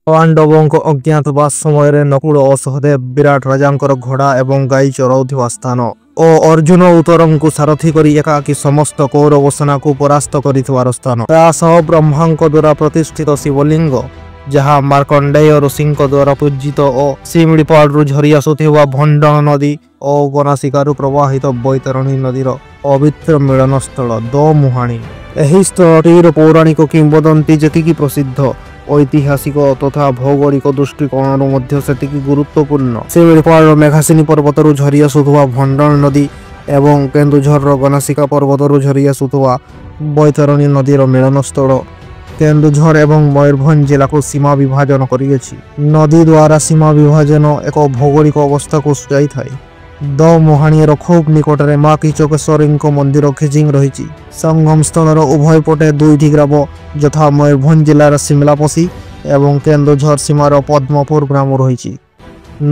ପାଣ୍ଡବଙ୍କ ଅଜ୍ଞାତବାସ ସମୟରେ ନକୁଳ ଓ ସହଦେବ ବିରାଟ ରାଜାଙ୍କର ଘୋଡ଼ା ଏବଂ ଗାଈ ଚରାଉଥିବା ସ୍ଥାନ ଓ ଅର୍ଜୁନ ଉତ୍ତରଙ୍କୁ ସାରଥି କରି ଏକାକୀ ସମସ୍ତ କୌରବ ସେନାକୁ ପରାସ୍ତ କରିଥିବାର ସ୍ଥାନ। ତା ସହ ବ୍ରହ୍ମାଙ୍କ ଦ୍ୱାରା ପ୍ରତିଷ୍ଠିତ ଶିବଲିଙ୍ଗ, ଯାହା ମାର୍କଣ୍ଡେୟ ଋଷିଙ୍କ ଦ୍ୱାରା ପୂଜିତ ଓ ଶିମିଳିପାଳରୁ ଝରି ଆସୁଥିବା ଭଣ୍ଡନ ନଦୀ ଓ ଗନାସିକାରୁ ପ୍ରବାହିତ ବୈତରଣୀ ନଦୀର ପବିତ୍ର ମିଳନସ୍ଥଳ ଦୋମୁହାଣୀ। ଏହି ସ୍ଥଳଟିର ପୌରାଣିକ କିମ୍ବଦନ୍ତୀ ଯେତିକି ପ୍ରସିଦ୍ଧ, ଐତିହାସିକ ତଥା ଭୌଗୋଳିକ ଦୃଷ୍ଟିକୋଣରୁ ମଧ୍ୟ ସେତିକି ଗୁରୁତ୍ୱପୂର୍ଣ୍ଣ। ଶିମିଳିପାଳର ମେଘାସିନୀ ପର୍ବତରୁ ଝରି ଆସୁଥିବା ଭଣ୍ଡନ ନଦୀ ଏବଂ କେନ୍ଦୁଝରର ଗନାସିକା ପର୍ବତରୁ ଝରି ଆସୁଥିବା ବୈତରଣୀ ନଦୀର ମିଳନସ୍ଥଳ କେନ୍ଦୁଝର ଏବଂ ମୟୂରଭଞ୍ଜ ଜିଲ୍ଲାକୁ ସୀମା ବିଭାଜନ କରିଅଛି। ନଦୀ ଦ୍ୱାରା ସୀମା ବିଭାଜନ ଏକ ଭୌଗୋଳିକ ଅବସ୍ଥାକୁ ସୂଚାଇଥାଏ। ଦୋମୁହାଣୀର ଖୁବ୍ ନିକଟରେ ମା କିଚକେଶ୍ୱରୀଙ୍କ ମନ୍ଦିର ଖିଚିଂ ରହିଛି। ସଙ୍ଗମ ସ୍ଥଳର ଉଭୟ ପଟେ ଦୁଇଟି ଗ୍ରାମ ଯଥା ମୟୂରଭଞ୍ଜ ଜିଲ୍ଲାର ଶିମଲାପୋଷି ଏବଂ କେନ୍ଦୁଝର ସୀମାର ପଦ୍ମପୁର ଗ୍ରାମ ରହିଛି।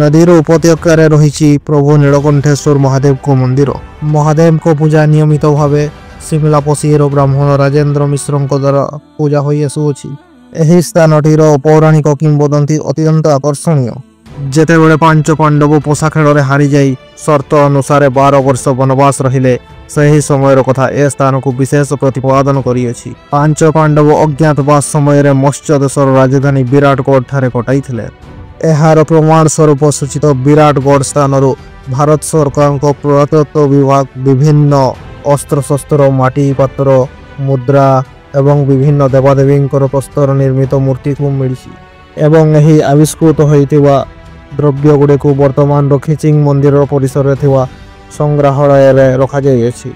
ନଦୀର ଉପତ୍ୟକାରେ ରହିଛି ପ୍ରଭୁ ନୀଳକଣ୍ଠେଶ୍ୱର ମହାଦେବଙ୍କ ମନ୍ଦିର। ମହାଦେବଙ୍କ ପୂଜା ନିୟମିତ ଭାବେ ଶିମଲାପୋଷିର ବ୍ରାହ୍ମଣ ରାଜେନ୍ଦ୍ର ମିଶ୍ରଙ୍କ ଦ୍ୱାରା ପୂଜା ହୋଇ ଆସୁଅଛି। ଏହି ସ୍ଥାନଟିର ପୌରାଣିକ କିମ୍ବଦନ୍ତୀ ଅତ୍ୟନ୍ତ ଆକର୍ଷଣୀୟ। ଯେତେବେଳେ ପାଞ୍ଚ ପାଣ୍ଡବ ପୋଷା ଖେଳରେ ହାରିଯାଇ ସର୍ତ୍ତ ଅନୁସାରେ 12 ବର୍ଷ ବନବାସ ରହିଲେ, ସେହି ସମୟର କଥା ଏ ସ୍ଥାନକୁ ବିଶେଷ ପ୍ରତିପାଦନ କରିଅଛି। ପାଞ୍ଚ ପାଣ୍ଡବ ଅଜ୍ଞାତବାସ ସମୟରେ ମତ୍ସ୍ୟ ଦେଶର ରାଜଧାନୀ ବିରାଟଗଡ଼ ଠାରେ କଟାଇଥିଲେ। ଏହାର ପ୍ରମାଣ ସ୍ୱରୂପ ସୂଚିତ ବିରାଟଗଡ଼ ସ୍ଥାନରୁ ଭାରତ ସରକାରଙ୍କ ପୁରାତତ୍ତ୍ୱ ବିଭାଗ ବିଭିନ୍ନ ଅସ୍ତ୍ରଶସ୍ତ୍ର, ମାଟି ପାତ୍ର, ମୁଦ୍ରା ଏବଂ ବିଭିନ୍ନ ଦେବାଦେବୀଙ୍କର ପ୍ରସ୍ତର ନିର୍ମିତ ମୂର୍ତ୍ତିକୁ ମିଳିଛି ଏବଂ ଏହି ଆବିଷ୍କୃତ ହୋଇଥିବା ଦ୍ରବ୍ୟଗୁଡ଼ିକୁ ବର୍ତ୍ତମାନର ଖିଚିଂ ମନ୍ଦିର ପରିସରରେ ଥିବା ସଂଗ୍ରହାଳୟରେ ରଖାଯାଇଅଛି।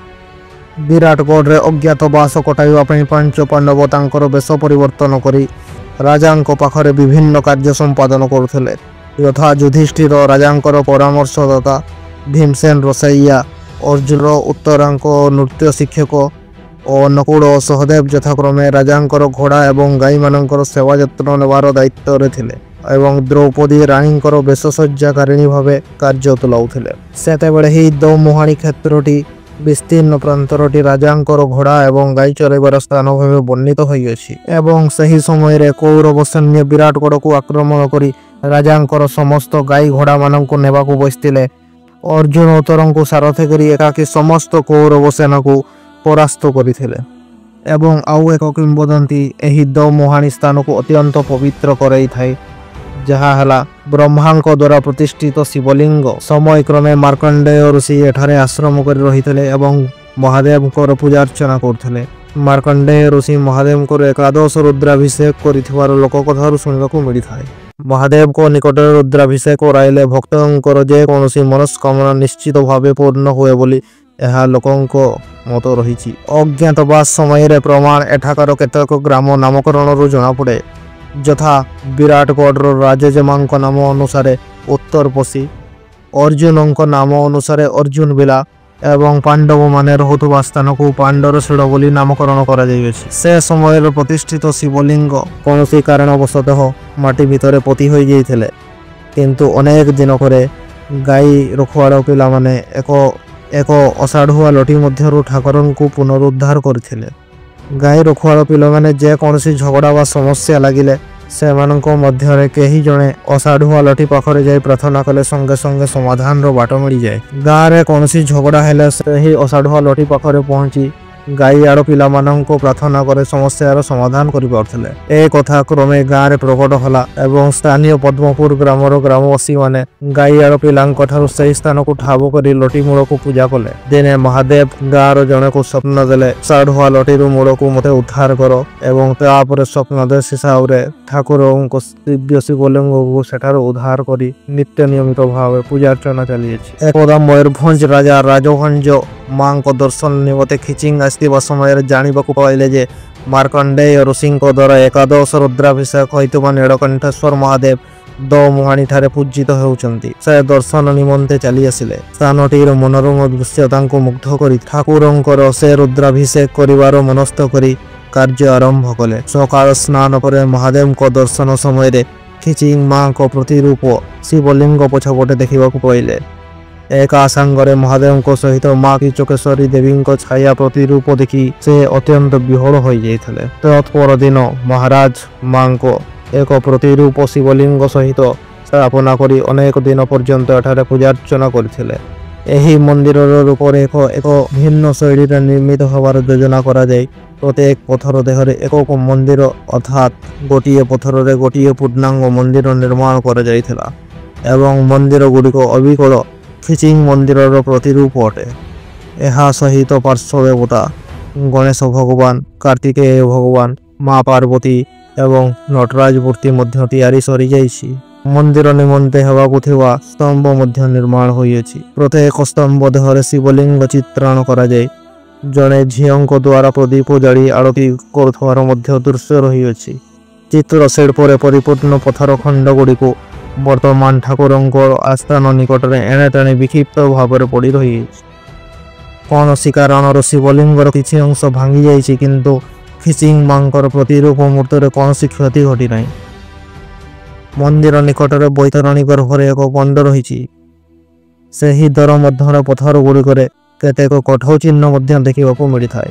ବିରାଟଗଡ଼ରେ ଅଜ୍ଞାତବାସ କଟାଇବା ପାଇଁ ପାଞ୍ଚ ପାଣ୍ଡବ ତାଙ୍କର ବେଶ ପରିବର୍ତ୍ତନ କରି ରାଜାଙ୍କ ପାଖରେ ବିଭିନ୍ନ କାର୍ଯ୍ୟ ସମ୍ପାଦନ କରୁଥିଲେ, ଯଥା ଯୁଧିଷ୍ଠିର ରାଜାଙ୍କର ପରାମର୍ଶଦାତା, ଭୀମସେନ ରୋଷେଇୟା, ଅର୍ଜୁନ ଉତ୍ତରାଙ୍କ ନୃତ୍ୟ ଶିକ୍ଷକ ଓ ନକୁଳ ଓ ସହଦେବ ଯଥାକ୍ରମେ ରାଜାଙ୍କର ଘୋଡ଼ା ଏବଂ ଗାଈମାନଙ୍କର ସେବା ଯତ୍ନ ନେବାର ଦାୟିତ୍ୱରେ ଥିଲେ ଏବଂ ଦ୍ରୌପଦୀ ରାଣୀଙ୍କର ବେଶସଜ୍ଜାକାରିଣୀ ଭାବେ କାର୍ଯ୍ୟ ତୁଲାଉଥିଲେ। ସେତେବେଳେ ଏହି ଦୋମୁହାଣୀ କ୍ଷେତ୍ରଟି ବିସ୍ତୀର୍ଣ୍ଣ ପ୍ରାନ୍ତରଟି ରାଜାଙ୍କର ଘୋଡ଼ା ଏବଂ ଗାଈ ଚରାଇବାର ସ୍ଥାନ ଭାବେ ବର୍ଣ୍ଣିତ ହୋଇଅଛି ଏବଂ ସେହି ସମୟରେ କୌରବ ସୈନ୍ୟ ବିରାଟଗଡ଼କୁ ଆକ୍ରମଣ କରି ରାଜାଙ୍କର ସମସ୍ତ ଗାଈ ଘୋଡ଼ାମାନଙ୍କୁ ନେବାକୁ ବସିଥିଲେ। ଅର୍ଜୁନ ଉତ୍ତରଙ୍କୁ ସାରଥି କରି ଏକାକୀ ସମସ୍ତ କୌରବ ସେନାକୁ ପରାସ୍ତ କରିଥିଲେ। ଏବଂ ଆଉ ଏକ କିମ୍ବଦନ୍ତୀ ଏହି ଦୋମୁହାଣୀ ସ୍ଥାନକୁ ଅତ୍ୟନ୍ତ ପବିତ୍ର କରାଇଥାଏ, ଯାହା ହେଲା ବ୍ରହ୍ମାଙ୍କ ଦ୍ୱାରା ପ୍ରତିଷ୍ଠିତ ଶିବଲିଙ୍ଗ। ସମୟକ୍ରମେ ମାର୍କଣ୍ଡେୟ ଋଷି ଏଠାରେ ଆଶ୍ରମ କରି ରହିଥିଲେ ଏବଂ ମହାଦେବଙ୍କର ପୂଜା ଅର୍ଚ୍ଚନା କରୁଥିଲେ। ମାର୍କଣ୍ଡେୟ ଋଷି ମହାଦେବଙ୍କର ଏକାଦଶ ରୁଦ୍ରାଭିଷେକ କରିଥିବାର ଲୋକକଥାରୁ ଶୁଣିବାକୁ ମିଳିଥାଏ। ମହାଦେବଙ୍କ ନିକଟରେ ରୁଦ୍ରାଭିଷେକ କରାଇଲେ ଭକ୍ତଙ୍କର ଯେକୌଣସି ମନସ୍କାମନା ନିଶ୍ଚିତ ଭାବେ ପୂର୍ଣ୍ଣ ହୁଏ ବୋଲି ଏହା ଲୋକଙ୍କ ମତ ରହିଛି। ଅଜ୍ଞାତବାସ ସମୟରେ ପ୍ରମାଣ ଏଠାକାର କେତେକ ଗ୍ରାମ ନାମକରଣରୁ ଜଣାପଡ଼େ, ଯଥା ବିରାଟଗଡ଼ର ରାଜଜେମାଙ୍କ ନାମ ଅନୁସାରେ ଉତ୍ତରପୋଷି, ଅର୍ଜୁନଙ୍କ ନାମ ଅନୁସାରେ ଅର୍ଜୁନ ବିଲା ଏବଂ ପାଣ୍ଡବମାନେ ରହୁଥିବା ସ୍ଥାନକୁ ପାଣ୍ଡରଶୀଳ ବୋଲି ନାମକରଣ କରାଯାଇଅଛି। ସେ ସମୟରେ ପ୍ରତିଷ୍ଠିତ ଶିବଲିଙ୍ଗ କୌଣସି କାରଣବଶତଃ ମାଟି ଭିତରେ ପୋତି ହୋଇଯାଇଥିଲେ, କିନ୍ତୁ ଅନେକ ଦିନ ପରେ ଗାଈ ରଖୁଆଳ ପିଲାମାନେ ଏକ ଅଷାଢ଼ୁଆ ଲଠି ମଧ୍ୟରୁ ଠାକୁରଙ୍କୁ ପୁନରୁଦ୍ଧାର କରିଥିଲେ। ଗାଈ ରଖୁଆଳ ପିଲାମାନେ ଯେକୌଣସି ଝଗଡ଼ା ବା ସମସ୍ୟା ଲାଗିଲେ ସେମାନଙ୍କ ମଧ୍ୟରେ କେହି ଜଣେ ଅଷାଢ଼ୁଆ ଲଠି ପାଖରେ ଯାଇ ପ୍ରାର୍ଥନା କଲେ ସଙ୍ଗେ ସଙ୍ଗେ ସମାଧାନର ବାଟ ମିଳିଯାଏ। ଗାଁରେ କୌଣସି ଝଗଡ଼ା ହେଲେ ସେହି ଅଷାଢ଼ୁଆ ଲଠି ପାଖରେ ପହଞ୍ଚି ଗାଈଆଡ଼ ପିଲାମାନଙ୍କୁ ପ୍ରାର୍ଥନା କରି ସମସ୍ୟାର ସମାଧାନ କରିପାରୁଥିଲେ। ଏ କଥା କ୍ରମେ ଗାଁରେ ପ୍ରକଟ ହେଲା ଏବଂ ସ୍ଥାନୀୟ ପଦ୍ମପୁର ଗ୍ରାମର ଗ୍ରାମବାସୀମାନେ ଗାଈଆଡ଼ ପିଲାଙ୍କ ଠାରୁ ସେହି ସ୍ଥାନକୁ ଠାବ କରି ଲଠି ମୂଳକୁ ପୂଜା କଲେ। ଦିନେ ମହାଦେବ ଗାଁର ଜଣକୁ ସ୍ୱପ୍ନ ଦେଲେ, ଅଷାଢ଼ୁଆ ଲଠିରୁ ମୂଳକୁ ମୋତେ ଉଦ୍ଧାର କର ଏବଂ ତାପରେ ସ୍ୱପ୍ନାଦେଶ ହିସାବରେ ଠାକୁରଙ୍କ ଦିବ୍ୟ ଶିବଲିଙ୍ଗକୁ ସେଠାରୁ ଉଦ୍ଧାର କରି ନିତ୍ୟ ନିୟମିତ ଭାବେ ପୂଜା ଅର୍ଚ୍ଚନା ଚାଲିଅଛି। ଏକଦା ମୟୂରଭଞ୍ଜ ରାଜା ରାଜଭଞ୍ଜ ମାଙ୍କ ଦର୍ଶନ ନିମନ୍ତେ ଖିଚିଂ ଆସିଥିବା ସମୟରେ ଜାଣିବାକୁ ପାଇଲେ ଯେ ମାର୍କଣ୍ଡେୟ ଋଷିଙ୍କ ଦ୍ୱାରା ଏକାଦଶ ରୁଦ୍ରାଭିଷେକ ହୋଇଥିବା ନୀଳକଣ୍ଠେଶ୍ୱର ମହାଦେବ ଦୋମୁହାଣୀ ଠାରେ ପୂଜିତ ହେଉଛନ୍ତି। ସେ ଦର୍ଶନ ନିମନ୍ତେ ଚାଲି ଆସିଲେ। ସ୍ଥାନଟିର ମନୋରମ ଦୃଶ୍ୟ ତାଙ୍କୁ ମୁଗ୍ଧ କରି ଠାକୁରଙ୍କର ସେ ରୁଦ୍ରାଭିଷେକ କରିବାର ମନସ୍ଥ କରି କାର୍ଯ୍ୟ ଆରମ୍ଭ କଲେ। ସକାଳ ସ୍ନାନ ପରେ ମହାଦେବଙ୍କ ଦର୍ଶନ ସମୟରେ ଖିଚିଂ ମାଙ୍କ ପ୍ରତିରୂପ ଶିବଲିଙ୍ଗ ପଛପଟେ ଦେଖିବାକୁ ପାଇଲେ। ଏକା ସାଙ୍ଗରେ ମହାଦେବଙ୍କ ସହିତ ମା କିଚକେଶ୍ୱରୀ ଦେବୀଙ୍କ ଛାୟା ପ୍ରତିରୂପ ଦେଖି ସେ ଅତ୍ୟନ୍ତ ବିହ୍ୱଳ ହୋଇଯାଇଥିଲେ। ତତ୍ପରଦିନ ମହାରାଜ ମାଙ୍କ ଏକ ପ୍ରତିରୂପ ଶିବଲିଙ୍ଗ ସହିତ ସ୍ଥାପନା କରି ଅନେକ ଦିନ ପର୍ଯ୍ୟନ୍ତ ଏଠାରେ ପୂଜାର୍ଚ୍ଚନା କରିଥିଲେ। ଏହି ମନ୍ଦିରର ରୂପରେଖ ଏକ ଭିନ୍ନ ଶୈଳୀରେ ନିର୍ମିତ ହେବାର ଯୋଜନା କରାଯାଇ ପ୍ରତ୍ୟେକ ପଥର ଦେହରେ ଏକକ ମନ୍ଦିର ଅର୍ଥାତ୍ ଗୋଟିଏ ପଥରରେ ଗୋଟିଏ ପୂର୍ଣ୍ଣାଙ୍ଗ ମନ୍ଦିର ନିର୍ମାଣ କରାଯାଇଥିଲା ଏବଂ ମନ୍ଦିର ଗୁଡ଼ିକ ଅବିକଳ ଖିଚିଂ ମନ୍ଦିରର ପ୍ରତିରୂପ ଅଟେ। ଏହା ସହିତ ପାର୍ଶ୍ୱ ଦେବତା ଗଣେଶ ଭଗବାନ, କାର୍ତ୍ତିକେୟ ଭଗବାନ, ମା ପାର୍ବତୀ ଏବଂ ନଟରାଜ ମୂର୍ତ୍ତି ମଧ୍ୟ ତିଆରି ସରିଯାଇଛି। ମନ୍ଦିର ନିମନ୍ତେ ହେବାକୁ ଥିବା ସ୍ତମ୍ଭ ମଧ୍ୟ ନିର୍ମାଣ ହୋଇଅଛି। ପ୍ରତ୍ୟେକ ସ୍ତମ୍ଭ ଦେହରେ ଶିବଲିଙ୍ଗ ଚିତ୍ରଣ କରାଯାଇ ଜଣେ ଝିଅଙ୍କ ଦ୍ୱାରା ପ୍ରଦୀପ ଜାଳି ଆଳତୀ କରୁଥିବାର ମଧ୍ୟ ଦୃଶ୍ୟ ରହିଅଛି। ଚିତ୍ରଶିଳ୍ପରେ ପରିପୂର୍ଣ୍ଣ ପଥର ଖଣ୍ଡ ଗୁଡ଼ିକୁ ବର୍ତ୍ତମାନ ଠାକୁରଙ୍କ ଆସ୍ଥାନ ନିକଟରେ ଏଣେତେଣେ ବିକ୍ଷିପ୍ତ ଭାବରେ ପଡ଼ି ରହିଛି। କୌଣସି କାରଣରୁ ଶିବଲିଙ୍ଗର କିଛି ଅଂଶ ଭାଙ୍ଗି ଯାଇଛି, କିନ୍ତୁ ଖିଚିଂ ମାଙ୍କର ପ୍ରତିରୂପ ମୂର୍ତ୍ତିରେ କୌଣସି କ୍ଷତି ଘଟିନାହିଁ। ମନ୍ଦିର ନିକଟରେ ବୈତରଣୀ ଗର୍ଭରେ ଏକ ଗଣ୍ଡ ରହିଛି। ସେହି ଦର ମଧ୍ୟର ପଥର ଗୁଡ଼ିକରେ କେତେକ କଠଉ ଚିହ୍ନ ମଧ୍ୟ ଦେଖିବାକୁ ମିଳିଥାଏ।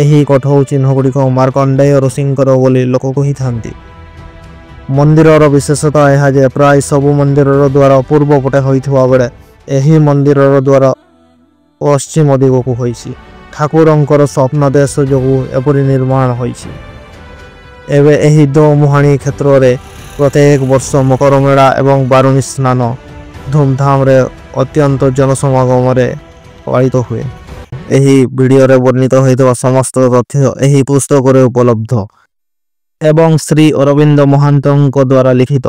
ଏହି କଠଉ ଚିହ୍ନ ଗୁଡ଼ିକ ମାର୍କଣ୍ଡେୟ ଋଷିଙ୍କର ବୋଲି ଲୋକ କହିଥାନ୍ତି। ମନ୍ଦିରର ବିଶେଷତା ଏହା ଯେ ପ୍ରାୟ ସବୁ ମନ୍ଦିରର ଦ୍ୱାର ପୂର୍ବ ପଟେ ହୋଇଥିବା ବେଳେ ଏହି ମନ୍ଦିରର ଦ୍ୱାର ପଶ୍ଚିମ ଦିଗକୁ ହୋଇଛି। ଠାକୁରଙ୍କର ସ୍ୱପ୍ନଦେଶ ଯୋଗୁଁ ଏପରି ନିର୍ମାଣ ହୋଇଛି। ଏବେ ଏହି ଦୋମୁହାଣୀ କ୍ଷେତ୍ରରେ ପ୍ରତ୍ୟେକ ବର୍ଷ ମକର ମେଳା ଏବଂ ବାରୁଣୀ ସ୍ନାନ ଧୁମଧାମରେ ଅତ୍ୟନ୍ତ ଜନସମାଗମରେ ପାଳିତ ହୁଏ। ଏହି ଭିଡ଼ିଓରେ ବର୍ଣ୍ଣିତ ହୋଇଥିବା ସମସ୍ତ ତଥ୍ୟ ଏହି ପୁସ୍ତକରେ ଉପଲବ୍ଧ ଏବଂ ଶ୍ରୀ ଅରବିନ୍ଦ ମହାନ୍ତଙ୍କ ଦ୍ୱାରା ଲିଖିତ।